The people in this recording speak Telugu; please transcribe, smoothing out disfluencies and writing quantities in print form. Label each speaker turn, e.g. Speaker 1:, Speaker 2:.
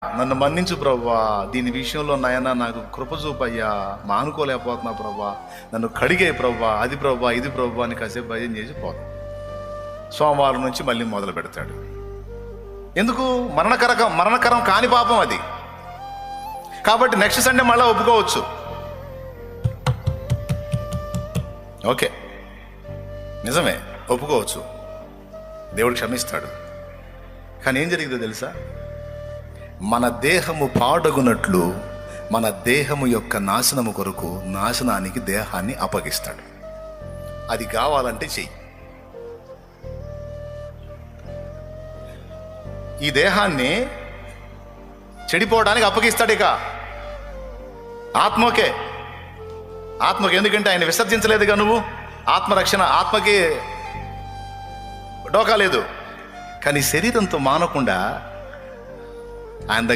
Speaker 1: నన్ను మన్నించు ప్రవ్వా, దీని విషయంలో నాయన నాకు కృప చూపయ్యా, మానుకోలేకపోతున్నా ప్రవ్వా, నన్ను కడిగే ప్రవ్వా, అది ప్రవ్వా, ఇది ప్రవ్వా అని కాసేపు భయం చేసి పోతాం. సోమవారం నుంచి మళ్ళీ మొదలు పెడతాడు. ఎందుకు? మరణకరం కాని పాపం అది. కాబట్టి నెక్స్ట్ సండే మళ్ళీ ఒప్పుకోవచ్చు. ఓకే, నిజమే, ఒప్పుకోవచ్చు, దేవుడు క్షమిస్తాడు. కానీ ఏం జరిగిందో తెలుసా? మన దేహము పాడగునట్లు మన దేహము యొక్క నాశనము కొరకు నాశనానికి దేహాన్ని అప్పగిస్తాడు. అది కావాలంటే చెయ్యి. ఈ దేహాన్ని చెడిపోవడానికి అప్పగిస్తాడు. ఇక ఆత్మకి ఎందుకంటే ఆయన విసర్జించలేదుగా. నువ్వు ఆత్మరక్షణ, ఆత్మకి డోకా లేదు. కానీ శరీరంతో మానకుండా ఆయన